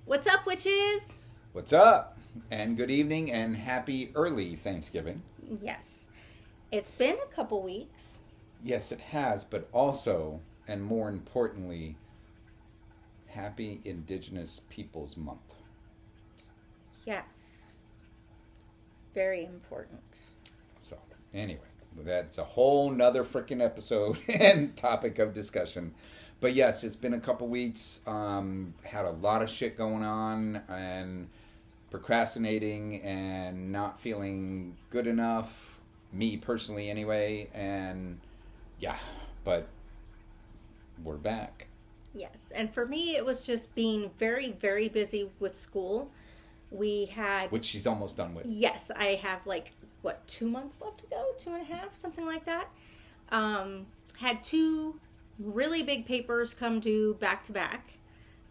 What's up, witches? What's up? And good evening and happy early Thanksgiving. Yes. It's been a couple weeks. Yes, it has, but also, and more importantly, happy Indigenous Peoples Month. Yes. Very important. So, anyway, that's a whole nother freaking episode and topic of discussion. But yes, it's been a couple weeks. Had a lot of shit going on and procrastinating and not feeling good enough. Me personally, anyway. And yeah, but we're back. Yes. And for me, it was just being very, very busy with school. We had... Which she's almost done with. Yes. I have 2 months left to go? 2.5? Something like that. Had 2... really big papers come due back to back.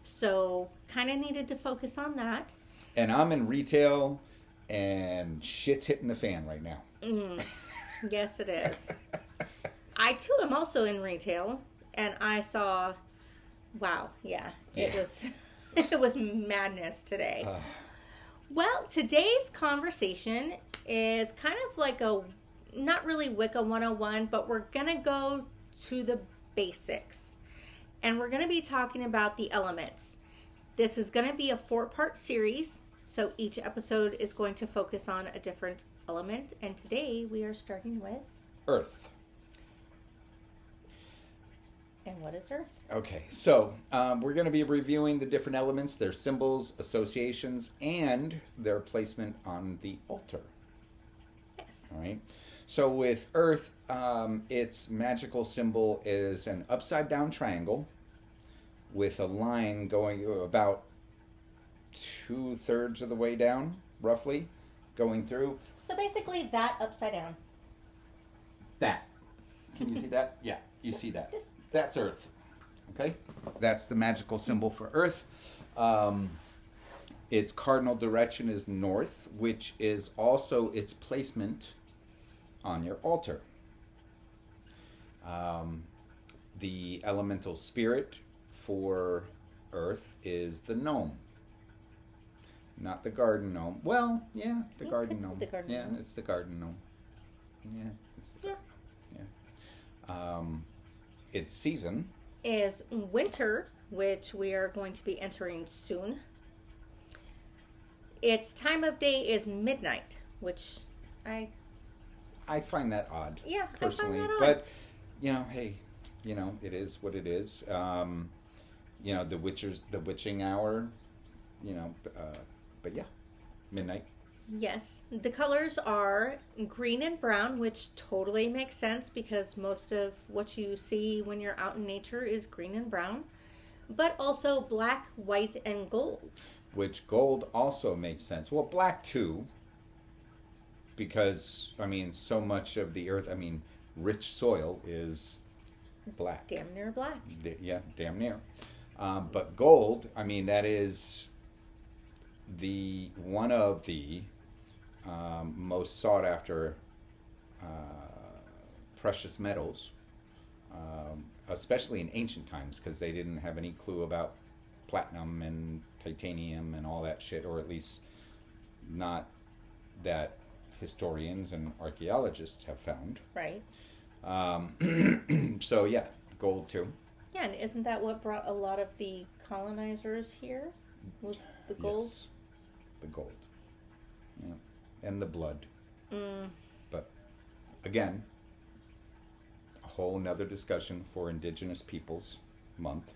So kind of needed to focus on that. And I'm in retail and shit's hitting the fan right now. Yes, it is. I too am also in retail and I saw, wow, yeah. It was madness today. Well, today's conversation is kind of like not really Wicca 101, but we're going to go to the basics. And we're going to be talking about the elements. This is going to be a 4-part series. So each episode is going to focus on a different element. And today we are starting with Earth. And what is Earth? Okay, so we're going to be reviewing the different elements, their symbols, associations, and their placement on the altar. Yes. All right. So with Earth, its magical symbol is an upside down triangle with a line going about 2/3 of the way down, roughly, going through. So basically that upside down. That. Can you see that? Yeah, you see that. This. That's Earth. Okay? That's the magical symbol for Earth. Its cardinal direction is north, which is also its placement on your altar. The elemental spirit for Earth is the gnome. Not the garden gnome. Well, yeah, the garden gnome. Gnome. It's the garden gnome. Yeah, it's the garden gnome. Yeah. Its season is winter, which we are going to be entering soon. Its time of day is midnight, which I find that odd. Yeah, personally. I find that odd. But, hey, it is what it is. The witching hour, but yeah, midnight. Yes. The colors are green and brown, which totally makes sense because most of what you see when you're out in nature is green and brown. But also black, white, and gold. Which gold also makes sense. Well, black too. Because, so much of the earth, rich soil is black. Damn near black. Yeah, damn near. But gold, that is one of the most sought after precious metals, especially in ancient times, because they didn't have any clue about platinum and titanium and all that shit, or at least not that historians and archaeologists have found. Right. So yeah, gold too. Yeah, and isn't that what brought a lot of the colonizers here? Was the gold? Yes, the gold. Yeah, and the blood. But again, a whole nother discussion for Indigenous Peoples Month,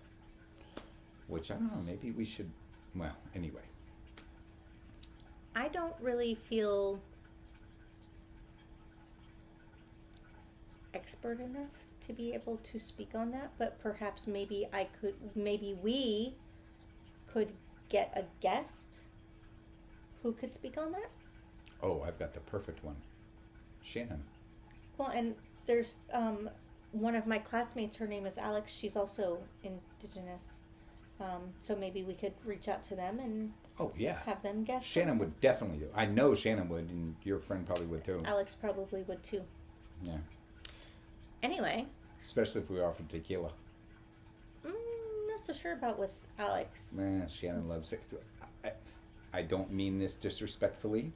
which I don't know. Maybe we should. Well, anyway. I don't really feel expert enough to be able to speak on that, but perhaps maybe we could get a guest who could speak on that. Oh, I've got the perfect one. Shannon. Well, and there's one of my classmates, her name is Alex, she's also Indigenous. So maybe we could reach out to them and have them guest. Shannon would definitely do. I know Shannon would, and your friend probably would too. Alex probably would too. Yeah. Anyway. Especially if we offered tequila. Not so sure about with Alex. Shannon loves it. I don't mean this disrespectfully.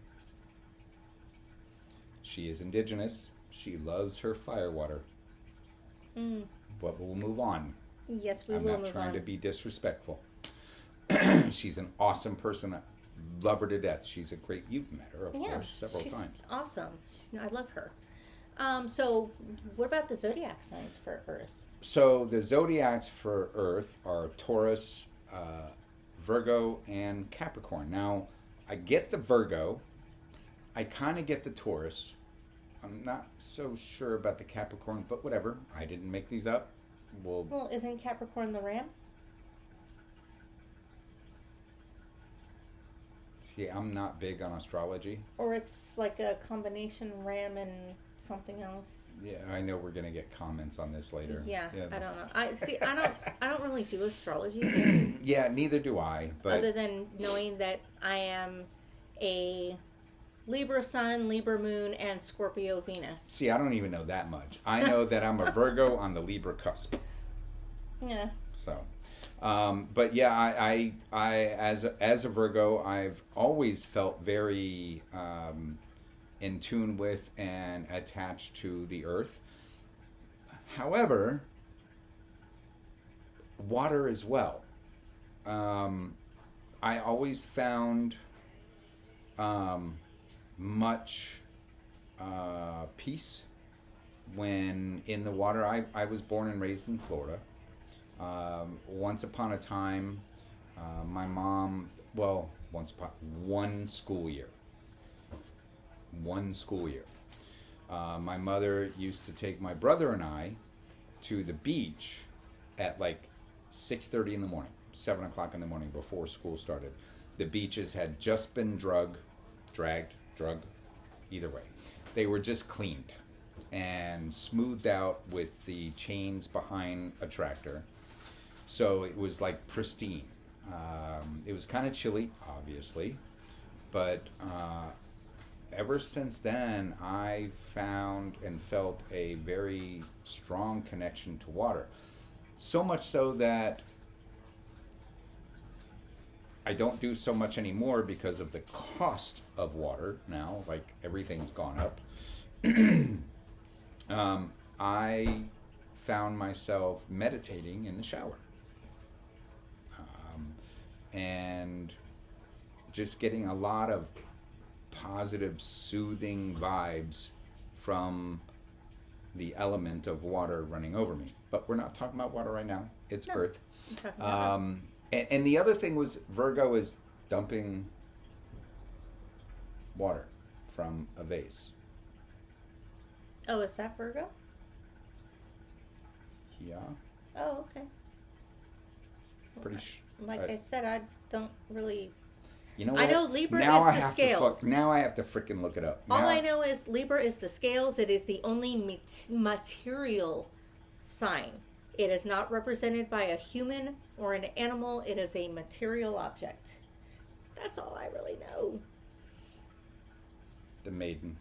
She is indigenous. She loves her firewater. But we'll move on. Yes, we will move on. I'm not trying to be disrespectful. She's an awesome person. I love her to death. She's a great... You've met her, of course, several times. She's awesome. I love her. So, what about the zodiac signs for Earth? So, the zodiacs for Earth are Taurus, Virgo, and Capricorn. Now, I get the Virgo. I kind of get the Taurus. I'm not so sure about the Capricorn, but whatever. I didn't make these up. Well, isn't Capricorn the ram? See, I'm not big on astrology. Or it's like a combination ram and something else. Yeah, I know we're gonna get comments on this later. Yeah. I don't know. I don't really do astrology. Yeah, neither do I. But other than knowing that I am a Libra Sun, Libra Moon, and Scorpio Venus. See, I don't even know that much. I know that I'm a Virgo on the Libra cusp. Yeah. So, but yeah, I as a Virgo, I've always felt very in tune with and attached to the earth. However, water as well. I always found much peace when in the water. I was born and raised in Florida. Once upon a time, my mom, one school year, my mother used to take my brother and I to the beach at like 6:30 in the morning, 7 o'clock in the morning before school started. The beaches had just been drugged, either way. They were just cleaned and smoothed out with the chains behind a tractor. So it was like pristine. It was kind of chilly, obviously, but ever since then, I found and felt a very strong connection to water. So much so that I don't do so much anymore because of the cost of water now. Like, everything's gone up. I found myself meditating in the shower. And just getting a lot of positive, soothing vibes from the element of water running over me. But we're not talking about water right now. It's Earth. And the other thing was Virgo is dumping water from a vase. Oh, is that Virgo? Yeah. Oh, okay. Like I said, I don't really... You know what? I know Libra is the scales. Now I have to freaking look it up. All I know is Libra is the scales. It is the only material sign. It is not represented by a human or an animal. It is a material object. That's all I really know. The maiden.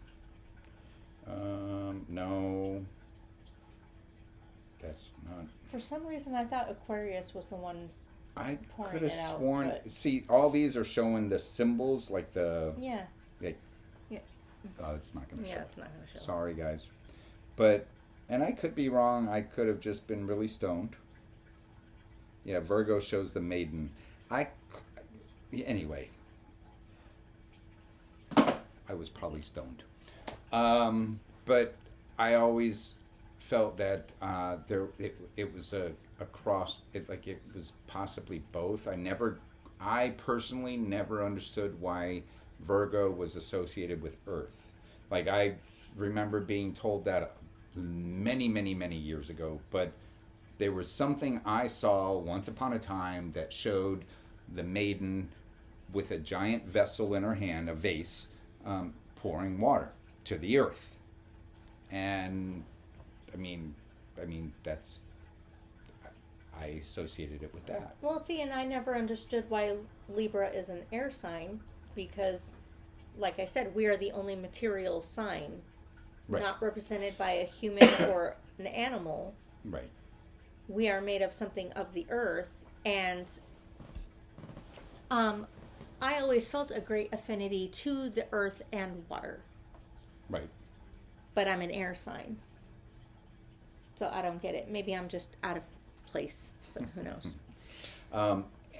No. That's not... For some reason, I thought Aquarius was the one... I could have sworn. See, all these are showing the symbols, like the. Yeah. Like, yeah. Oh, it's not going to show. Yeah, it's not going to show. Sorry, guys. But, and I could be wrong. I could have just been really stoned. Yeah, Virgo shows the maiden. Anyway. I was probably stoned. But I always felt that it was across it, like it was possibly both. I personally never understood why Virgo was associated with Earth. Like, I remember being told that many, many, many years ago, but there was something I saw once upon a time that showed the maiden with a giant vessel in her hand, a vase, pouring water to the earth. And I mean that's, I associated it with that. Well, see, and I never understood why Libra is an air sign, because, like I said, we are the only material sign, right, not represented by a human or an animal. Right. We are made of something of the earth, And I always felt a great affinity to the earth and water. Right. But I'm an air sign. So I don't get it. Maybe I'm just out of place, but who knows?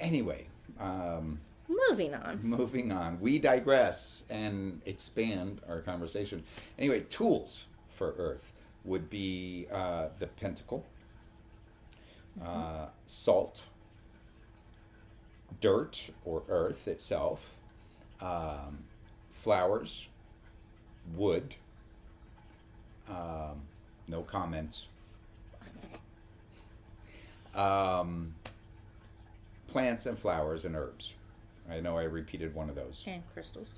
Anyway. Moving on. We digress and expand our conversation. Anyway, tools for Earth would be the pentacle, salt, dirt or earth itself, flowers, wood, no comments, plants and flowers and herbs. I know I repeated one of those. And crystals.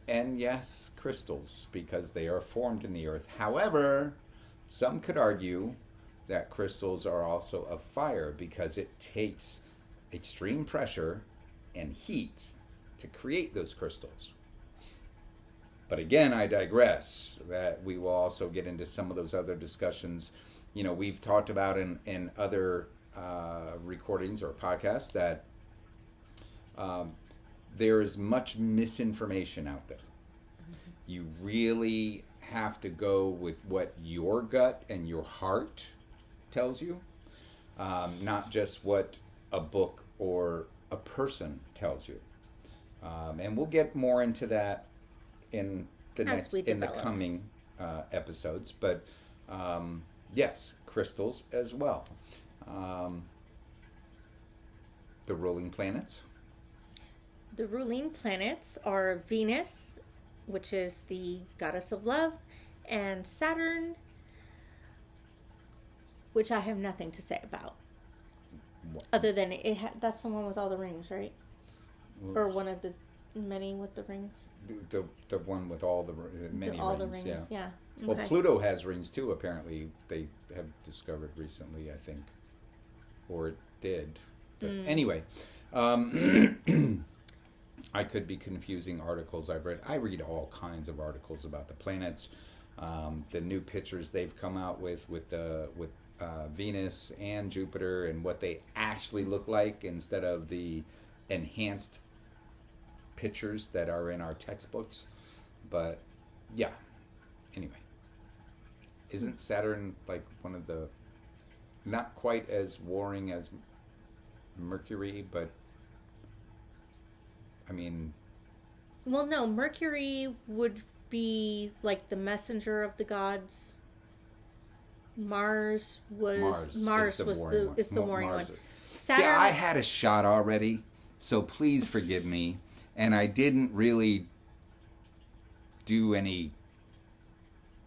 And yes, crystals, because they are formed in the earth. However, some could argue that crystals are also of fire because it takes extreme pressure and heat to create those crystals. But again, I digress. That we will also get into some of those other discussions. You know, we've talked about in other recordings or podcasts that there is much misinformation out there. You really have to go with what your gut and your heart tells you, not just what a book or a person tells you. And we'll get more into that in the coming episodes. But yes, crystals as well. The ruling planets. The ruling planets are Venus, which is the goddess of love, and Saturn, which I have nothing to say about. What? Other than that's the one with all the rings, right? Oops. Or one of the many with the rings. The one with all the many all rings. The rings, yeah. Okay. Well, Pluto has rings too. Apparently, they have discovered recently. I think, or it did. But anyway. I could be confusing articles I've read. I read all kinds of articles about the planets, the new pictures they've come out with Venus and Jupiter and what they actually look like instead of the enhanced pictures that are in our textbooks. But yeah, anyway, isn't Saturn like one of the not quite as warring as Mercury, but I mean... Well, no, Mercury would be like the messenger of the gods. Mars was the warring one. Saturn... See, I had a shot already, so please forgive me. And I didn't really do any...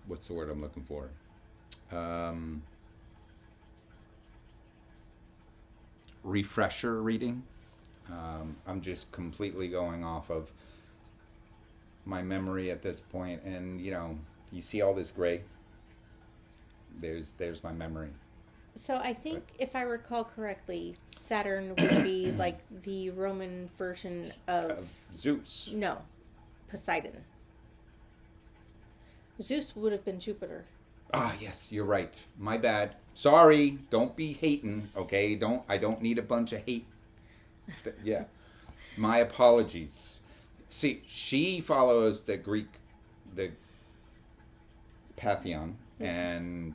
What's the word I'm looking for? Refresher reading. I'm just completely going off of my memory at this point, and you see all this gray. There's my memory. So I think, if I recall correctly, Saturn would be like the Roman version of Zeus. No, Poseidon. Zeus would have been Jupiter. Ah, yes, you're right. My bad. Sorry. Don't be hating. Okay. I don't need a bunch of hate. Yeah. My apologies. See, she follows the Pantheon, and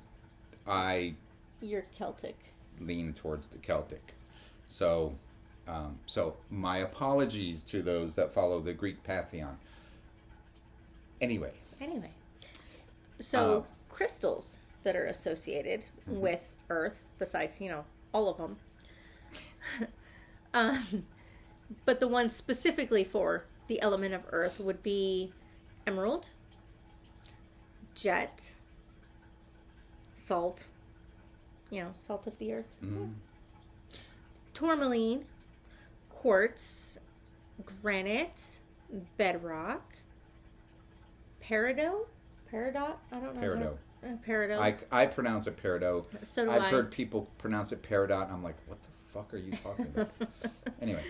You're Celtic. Lean towards the Celtic. So my apologies to those that follow the Greek Pantheon. Anyway. So crystals that are associated with Earth, besides, all of them. But the ones specifically for the element of Earth would be emerald, jet, salt, salt of the earth, tourmaline, quartz, granite, bedrock, peridot, I don't know. Peridot. I pronounce it peridot. So do I've heard people pronounce it peridot, and I'm like, what the fuck are you talking about? Anyway.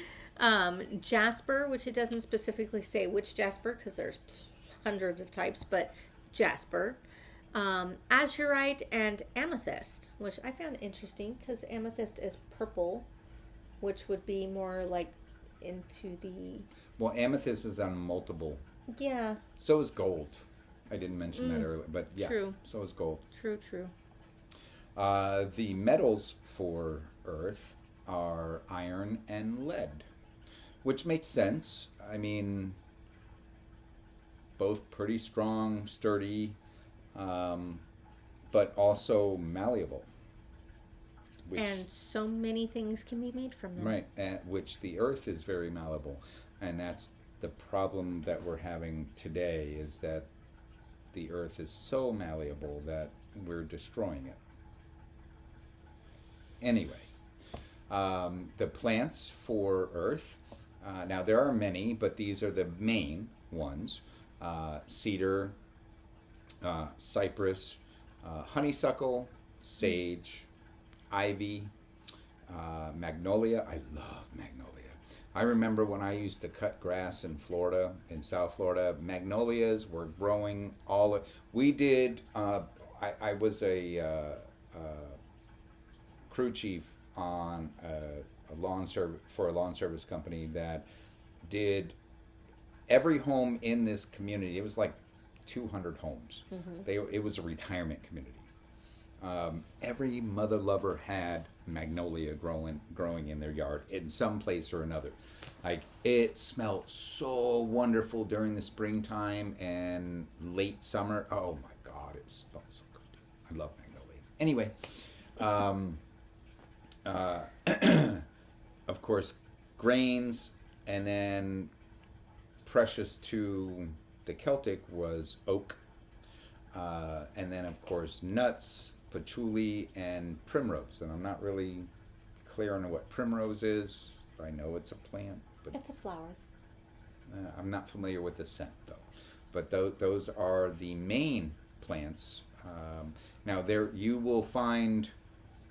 Jasper, which it doesn't specifically say which jasper, because there's hundreds of types, but jasper. Azurite and amethyst, which I found interesting because amethyst is purple which would be more like into the... Well, amethyst is on multiple. Yeah. So is gold. I didn't mention that earlier, but yeah. True. So is gold. True. The metals for Earth are iron and lead, which makes sense. I mean, both pretty strong, sturdy, but also malleable. And so many things can be made from them. Right, which the Earth is very malleable. And that's the problem that we're having today, is that the Earth is so malleable that we're destroying it. Anyway, the plants for Earth, now there are many, but these are the main ones. Cedar, cypress, honeysuckle, sage, ivy, magnolia. I love magnolia. I remember when I used to cut grass in Florida, in South Florida, magnolias were growing we did, I was a crew chief on a lawn service company that did every home in this community. It was like 200 homes. It was a retirement community. Every mother lover had magnolia growing in their yard in some place or another. Like, it smelled so wonderful during the springtime and late summer. Oh my God, it smelled so good. I love magnolia. Anyway, of course, grains, and then precious to the Celtic was oak, and then of course nuts, patchouli, and primrose. And I'm not really clear on what primrose is. I know it's a plant, but it's a flower. I'm not familiar with the scent though. But those are the main plants. Now you will find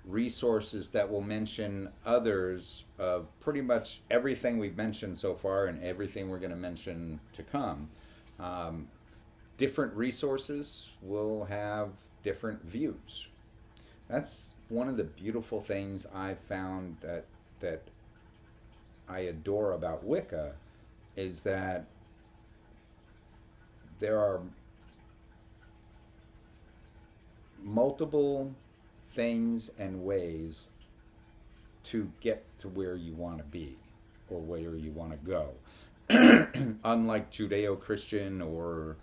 resources that will mention others of pretty much everything we've mentioned so far and everything we're going to mention to come. Different resources will have different views. That's one of the beautiful things I've found that I adore about Wicca, is that there are multiple things and ways to get to where you want to be or where you want to go. Unlike Judeo-Christian or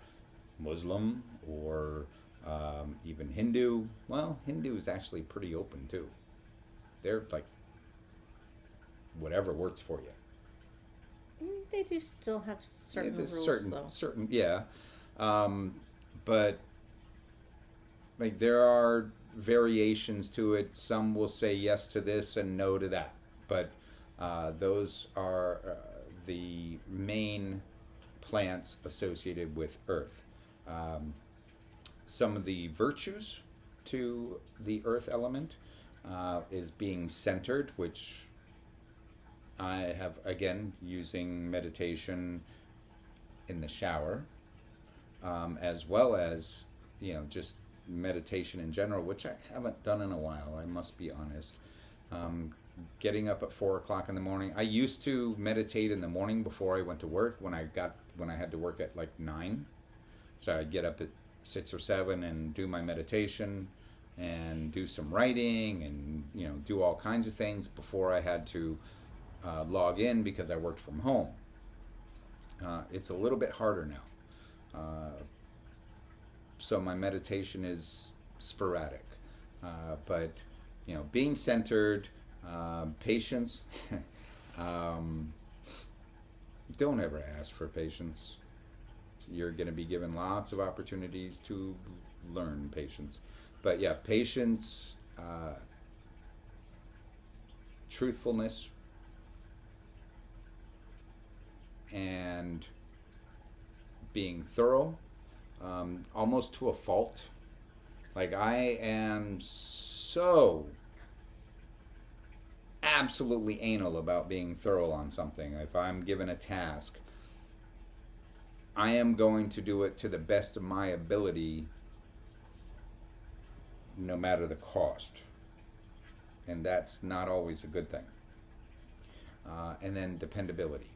Muslim or even Hindu. Well, Hindu is actually pretty open too. They're like, whatever works for you. They do still have certain rules, though. Certain, yeah. But like, there are variations to it. Some will say yes to this and no to that. But those are the main plants associated with Earth. Some of the virtues to the Earth element is being centered, which I have, again, using meditation in the shower, as well as, just meditation in general, which I haven't done in a while, I must be honest. Getting up at 4 o'clock in the morning. I used to meditate in the morning before I went to work when I had to work at like 9. So I'd get up at 6 or 7 and do my meditation and do some writing and do all kinds of things before I had to log in because I worked from home. It's a little bit harder now. So my meditation is sporadic. But being centered, patience. Don't ever ask for patience. You're going to be given lots of opportunities to learn patience. But yeah, patience, truthfulness, and being thorough, almost to a fault. Like, I am so absolutely anal about being thorough on something. If I'm given a task, I am going to do it to the best of my ability, no matter the cost. And that's not always a good thing. and then dependability.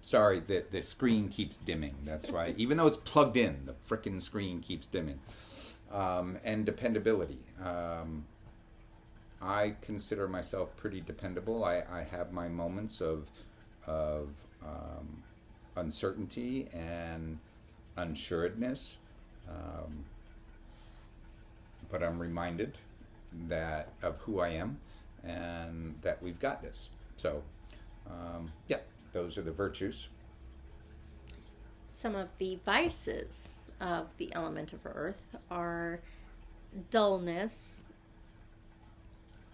Sorry, the screen keeps dimming. That's why, even though it's plugged in, the frickin' screen keeps dimming. And dependability. I consider myself pretty dependable. I have my moments of uncertainty and unsuredness, but I'm reminded that of who I am and that we've got this. So, yeah, those are the virtues. Some of the vices of the element of earth are dullness,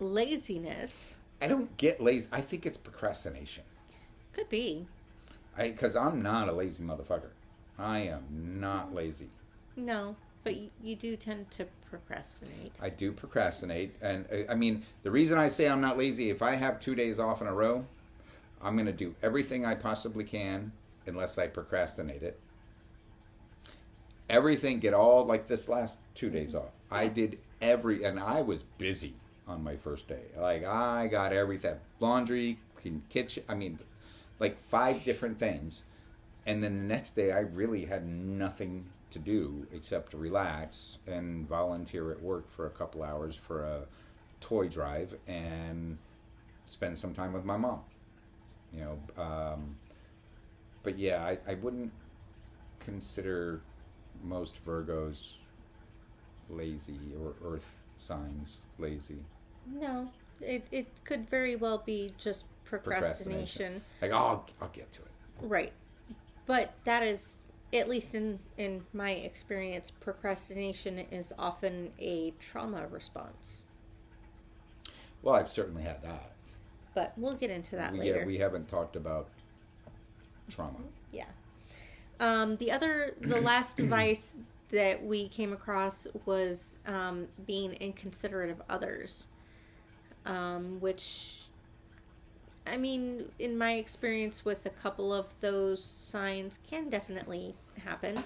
laziness. I don't get lazy. I think it's procrastination. Could be. Because I'm not a lazy motherfucker. I am not lazy. No, but you do tend to procrastinate. I do procrastinate. And I mean, the reason I say I'm not lazy, if I have 2 days off in a row, I'm going to do everything I possibly can unless I procrastinate it. Everything, get all, like this last 2 days off. I did and I was busy on my first day. Like, I got everything. Laundry, clean kitchen, I mean, like 5 different things. And then the next day I really had nothing to do except to relax and volunteer at work for a couple hours for a toy drive and spend some time with my mom. You know, but yeah, I wouldn't consider most Virgos lazy or earth signs lazy. No, it could very well be just procrastination. Like, oh, I'll get to it. Right. But that is, at least in my experience, procrastination is often a trauma response. Well, I've certainly had that. But we'll get into that later. Yeah, we haven't talked about trauma. Yeah. The last device that we came across was being inconsiderate of others, which, I mean, in my experience with a couple of those signs, can definitely happen,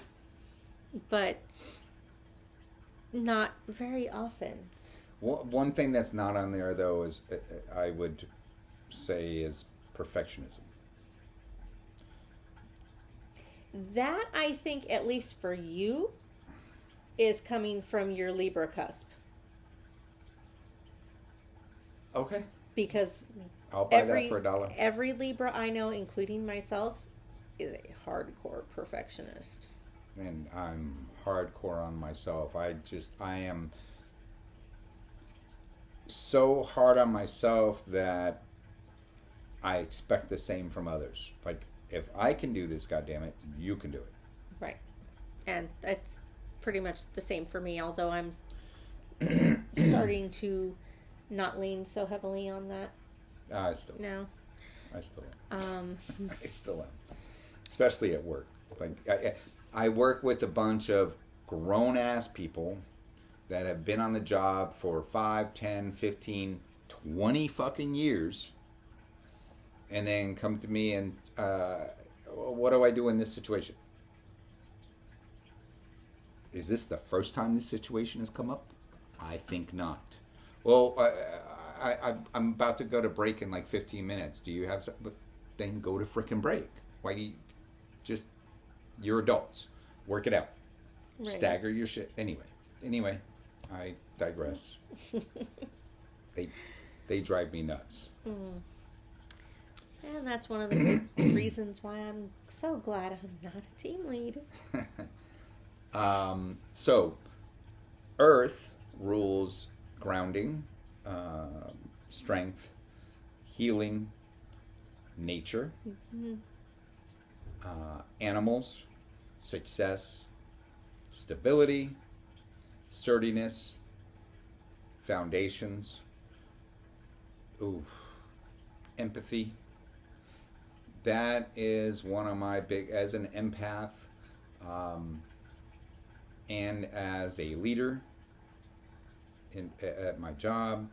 but not very often. One thing that's not on there, though, is I would say is perfectionism. That, I think, at least for you, is coming from your Libra cusp. Okay. Because I'll buy that for $1. Every Libra I know, including myself, is a hardcore perfectionist. And I'm hardcore on myself. I am so hard on myself that I expect the same from others. Like, if I can do this, goddammit, you can do it. Right. And that's pretty much the same for me, although I'm starting to not lean so heavily on that. I still No. I still am. I still am. Especially at work. Like, I work with a bunch of grown-ass people that have been on the job for 5, 10, 15, 20 fucking years, and then come to me and, what do I do in this situation? Is this the first time this situation has come up? I think not. Well, I'm about to go to break in like 15 minutes. Do you have something? But then go to frickin' break. Why do you just, you're adults. Work it out. Right. Stagger your shit. Anyway, I digress. They drive me nuts. Mm. And that's one of the big reasons why I'm so glad I'm not a team lead. So, Earth rules grounding, strength, healing, nature, animals, success, stability, sturdiness, foundations, empathy. That is one of my big, as an empath, and as a leader at my job,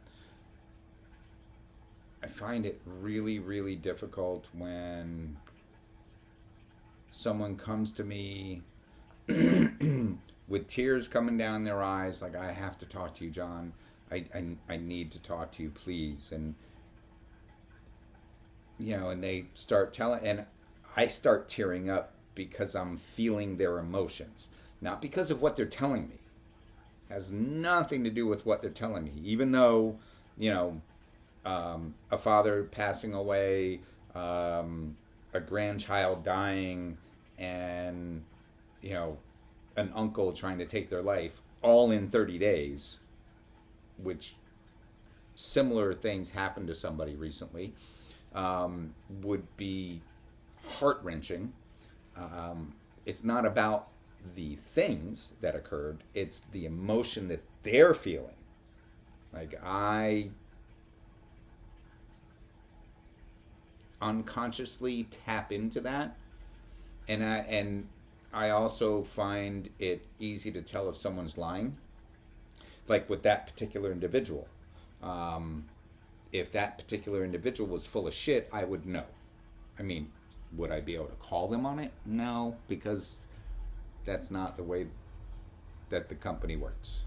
I find it really, really difficult when someone comes to me with tears coming down their eyes, like, I have to talk to you, John. I need to talk to you, please. And, and they start telling, and I start tearing up because I'm feeling their emotions, not because of what they're telling me. It has nothing to do with what they're telling me, even though, a father passing away, a grandchild dying, and, an uncle trying to take their life, all in 30 days, which similar things happened to somebody recently, would be heart-wrenching. It's not about the things that occurred, it's the emotion that they're feeling. Like, I unconsciously tap into that, and I also find it easy to tell if someone's lying. Like with that particular individual, if that particular individual was full of shit, I would know. I mean, would I be able to call them on it? No, because that's not the way that the company works.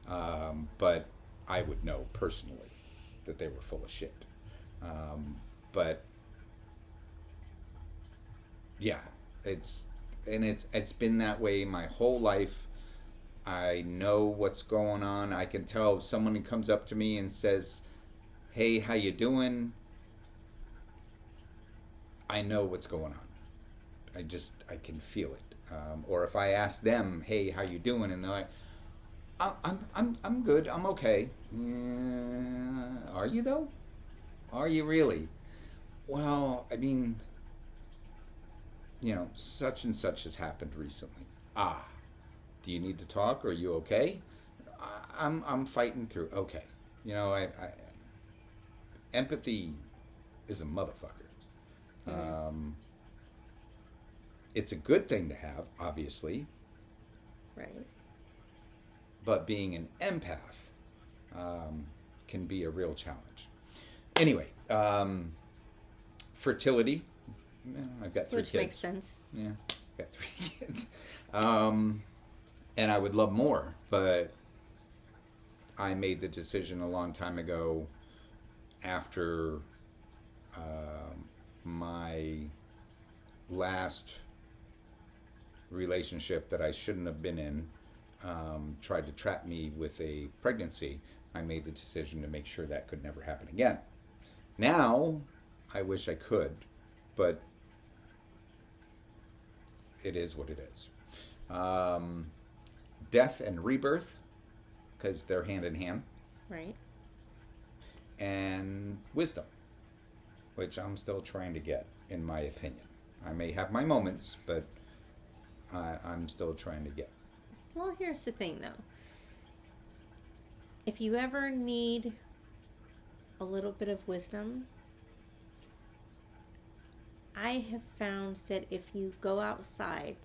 But I would know personally that they were full of shit. But yeah, it's been that way my whole life. I know what's going on. I can tell if someone comes up to me and says, "Hey, how you doing?" I know what's going on. I can feel it. Or if I ask them, "Hey, how you doing?" and they're like, I'm good. I'm okay." Are you though? Are you really? Well, I mean, such and such has happened recently. Do you need to talk? Are you okay? I'm fighting through. Okay. Empathy is a motherfucker. It's a good thing to have, obviously. Right. But being an empath can be a real challenge. Anyway, fertility. I've got 3 kids. Which makes sense. Yeah, I've got 3 kids. And I would love more, but I made the decision a long time ago after my last relationship that I shouldn't have been in tried to trap me with a pregnancy. I made the decision to make sure that could never happen again. Now, I wish I could, but it is what it is. Death and rebirth, because they're hand in hand. Right. And wisdom, which I'm still trying to get, in my opinion. I may have my moments, but I'm still trying to get. Well, here's the thing, though. If you ever need a little bit of wisdom, I have found that if you go outside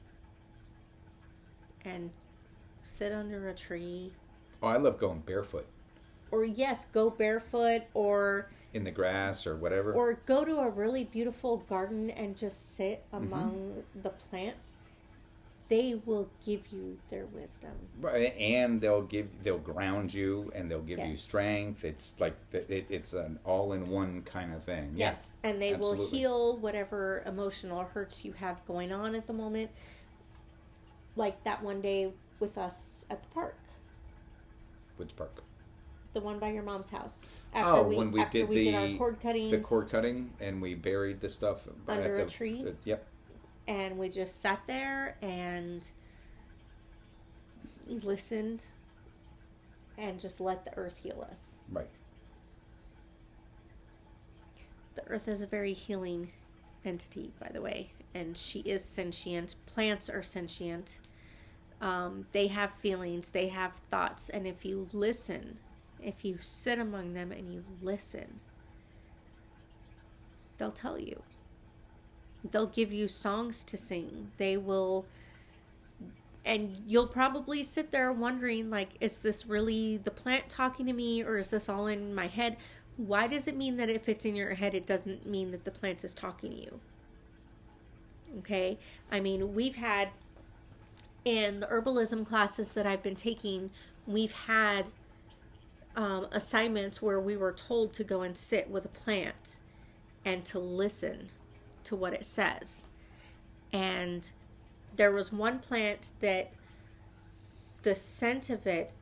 and sit under a tree. Oh, I love going barefoot. Or yes, go barefoot, or in the grass or whatever. Or go to a really beautiful garden and just sit among the plants. They will give you their wisdom. Right, and they'll ground you, and they'll give you strength. It's like it's an all-in-one kind of thing. Yes, yeah, and they will heal whatever emotional hurts you have going on at the moment. Like that one day with us at the park. Which park? The one by your mom's house. When we did our cord cuttings. The cord cutting, and we buried the stuff under a tree. Yep. And we just sat there and listened and just let the earth heal us. Right. The earth is a very healing entity, by the way, and she is sentient. Plants are sentient. They have feelings, they have thoughts, and if you listen, if you sit among them and you listen, they'll tell you. They'll give you songs to sing. They will, and you'll probably sit there wondering, like, is this really the plant talking to me, or is this all in my head? Why does it mean that if it's in your head, it doesn't mean that the plant is talking to you? Okay? I mean, we've had, in the herbalism classes that I've been taking, we've had assignments where we were told to go and sit with a plant and to listen to what it says. And there was one plant that the scent of it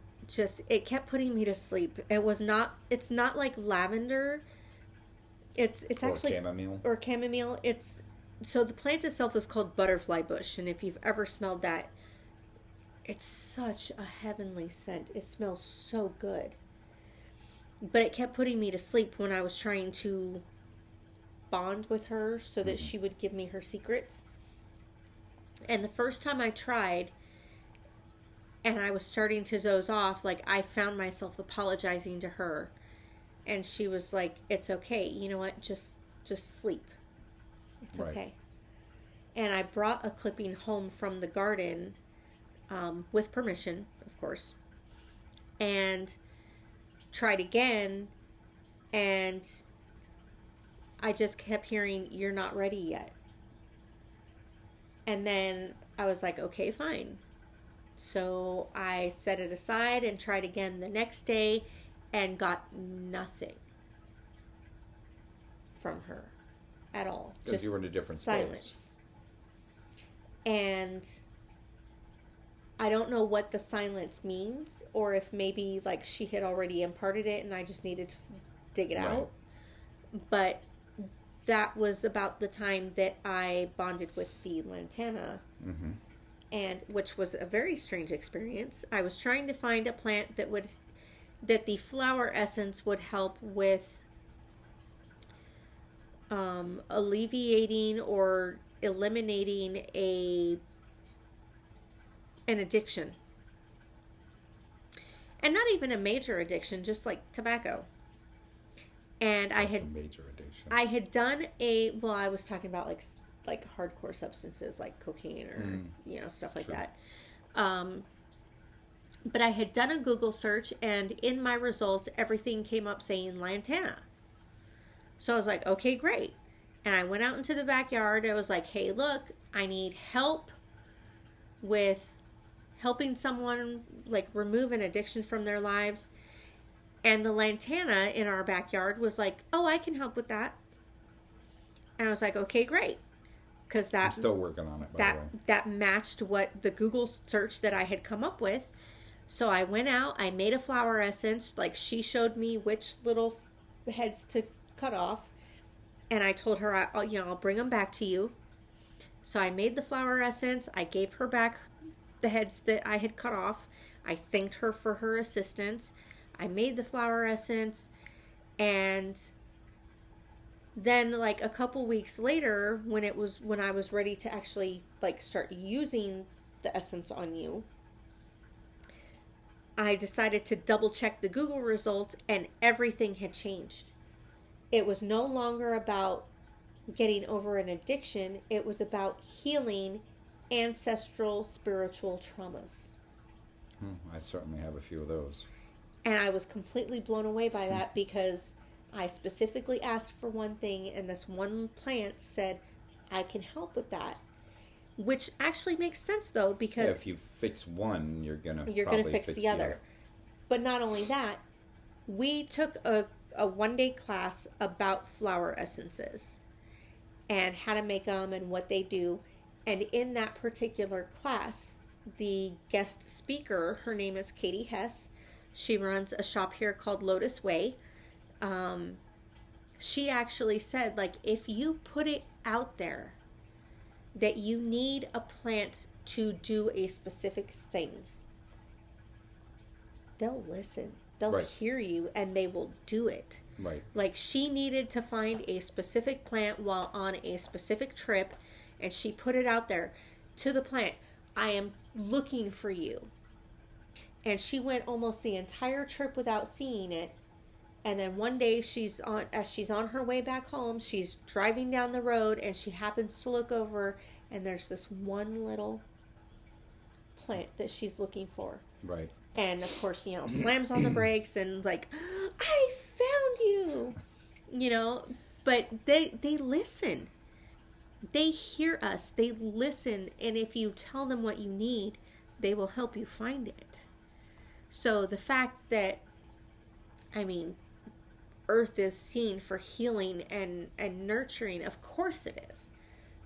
it kept putting me to sleep. It's not like lavender. It's actually chamomile. Or chamomile. So the plant itself is called butterfly bush, and if you've ever smelled that, it's such a heavenly scent. It smells so good. But it kept putting me to sleep when I was trying to bond with her so that she would give me her secrets. And the first time I tried, and I was starting to doze off, like, I found myself apologizing to her. And she was like, it's okay. You know what? Just sleep. It's okay. And I brought a clipping home from the garden, with permission, of course. And tried again. And I just kept hearing, you're not ready yet. And then I was like, okay, fine. So I set it aside and tried again the next day and got nothing from her at all. Because you were in a different space. And I don't know what the silence means, or if maybe like she had already imparted it and I just needed to dig it out. But that was about the time that I bonded with the lantana. Mm-hmm. And which was a very strange experience. I was trying to find a plant that the flower essence would help with alleviating or eliminating an addiction. And not even a major addiction, just like tobacco. And That's a major addiction. I had done I was talking about like hardcore substances like cocaine or stuff like that. But I had done a Google search, and in my results everything came up saying lantana. So I was like, okay, great. And I went out into the backyard. I was like, hey, look, I need help with helping someone like remove an addiction from their lives. And the lantana in our backyard was like, oh, I can help with that. And I was like, okay, great. Because I'm still working on it, by the way. That matched what the Google search that I had come up with. So I went out, I made a flower essence, like she showed me which little heads to cut off, and I told her, I'll bring them back to you. So I made the flower essence, I gave her back the heads that I had cut off, I thanked her for her assistance, I made the flower essence, and then like a couple weeks later, when I was ready to actually like start using the essence on you, I decided to double check the Google results, and everything had changed. It was no longer about getting over an addiction. It was about healing ancestral spiritual traumas. I certainly have a few of those. And I was completely blown away by that because I specifically asked for one thing, and this one plant said, I can help with that. Which actually makes sense, though, because if you fix one, you're gonna fix the other. But not only that, we took a one-day class about flower essences and how to make them and what they do. And in that particular class, the guest speaker, her name is Katie Hess. She runs a shop here called Lotus Way. She actually said, like, if you put it out there that you need a plant to do a specific thing, they'll listen. They'll hear you, and they will do it. Right. Like, she needed to find a specific plant while on a specific trip, and she put it out there to the plant. I am looking for you. And she went almost the entire trip without seeing it. And then one day as she's on her way back home, she's driving down the road, and she happens to look over, and there's this one little plant that she's looking for. Right. And of course, slams on the brakes and like, I found you, but they listen. They hear us. They listen. And if you tell them what you need, they will help you find it. So the fact that I mean, Earth is seen for healing and nurturing. Of course it is.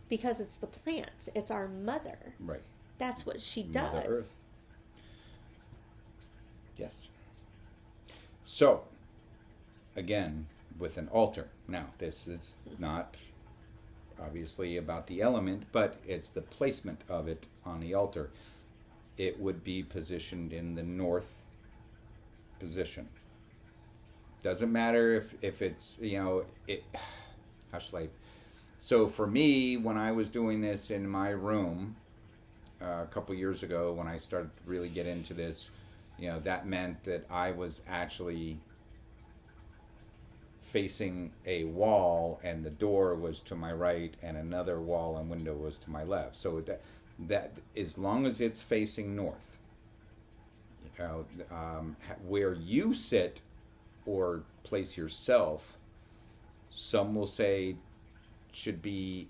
Because it's the plants. It's our mother. Right. That's what she does. Mother Earth. Yes. So, again, with an altar. Now, this is not obviously about the element, but it's the placement of it on the altar. It would be positioned in the north position. Doesn't matter if it's, how should I... So for me, when I was doing this in my room a couple years ago, when I started to really get into this, that meant that I was actually facing a wall, and the door was to my right, and another wall and window was to my left. So that as long as it's facing north, where you sit or place yourself, some will say should be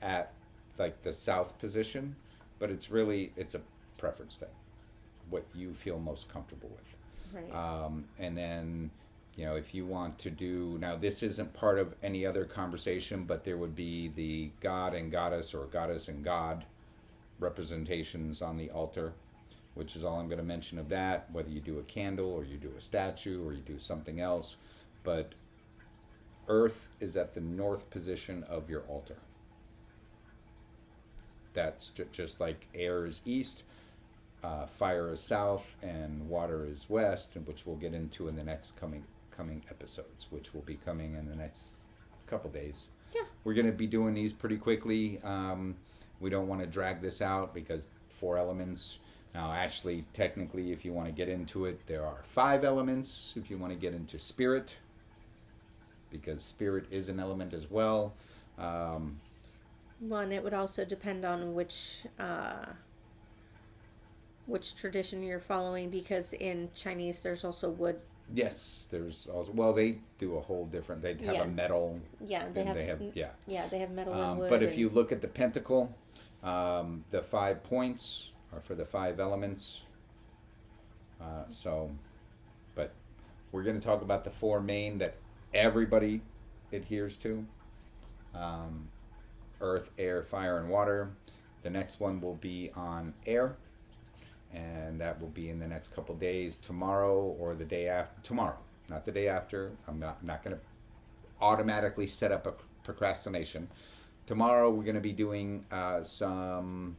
at like the south position, but it's a preference thing, what you feel most comfortable with. Right. And then, if you want to do, now this isn't part of any other conversation, but there would be the god and goddess, or goddess and god representations on the altar, which is all I'm going to mention of that, whether you do a candle or you do a statue or you do something else. But Earth is at the north position of your altar. That's just like air is east, fire is south, and water is west, which we'll get into in the next coming episodes, which will be coming in the next couple days. Yeah. We're going to be doing these pretty quickly. We don't want to drag this out because 4 elements. Now, actually, technically, if you want to get into it, there are 5 elements if you want to get into spirit, because spirit is an element as well. Well, and it would also depend on which tradition you're following, because in Chinese there's also wood. Yes, there's also, well, they do a whole different, they have a metal. Yeah, they have metal and wood. But if you look at the pentacle, the 5 points are for the 5 elements. But we're going to talk about the 4 main that everybody adheres to. Earth, air, fire, and water. The next one will be on air, and that will be in the next couple days, tomorrow or the day after. Tomorrow, not the day after. I'm not going to automatically set up a procrastination. Tomorrow we're going to be doing some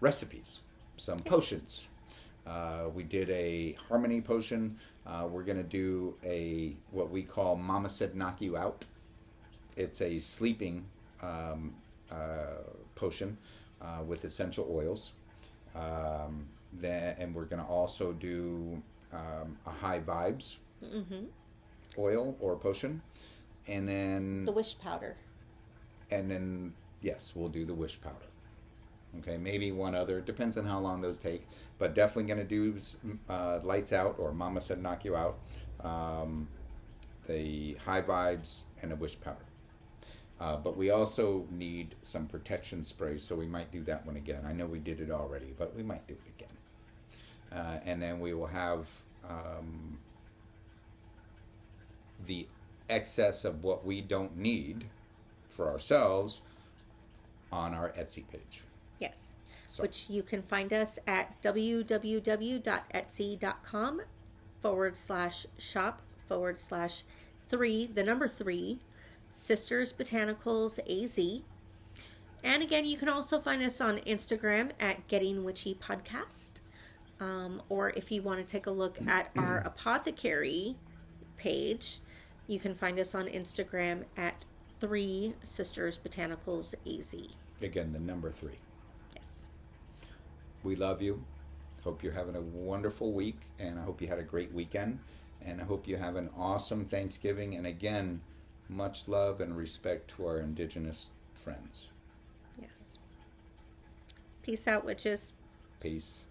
recipes, some potions. We did a harmony potion. We're going to do what we call Mama Said Knock You Out. It's a sleeping potion with essential oils. And we're going to also do a high vibes oil or potion. And then the wish powder. And then, yes, we'll do the wish powder. Okay, maybe one other. Depends on how long those take. But definitely going to do lights out, or Mama Said Knock You Out, the high vibes, and a wish powder. But we also need some protection spray, so we might do that one again. I know we did it already, but we might do it again. And then we will have the excess of what we don't need for ourselves on our Etsy page. Yes, so, which you can find us at www.etsy.com/shop/3 Sisters Botanicals AZ. And again, you can also find us on Instagram at Getting Witchy Podcast. Or if you want to take a look at our apothecary page, you can find us on Instagram at 3 Sisters Botanicals AZ. Again, the number 3. Yes. We love you. Hope you're having a wonderful week, and I hope you had a great weekend, and I hope you have an awesome Thanksgiving. And again, much love and respect to our indigenous friends. Yes. Peace out, witches. Peace.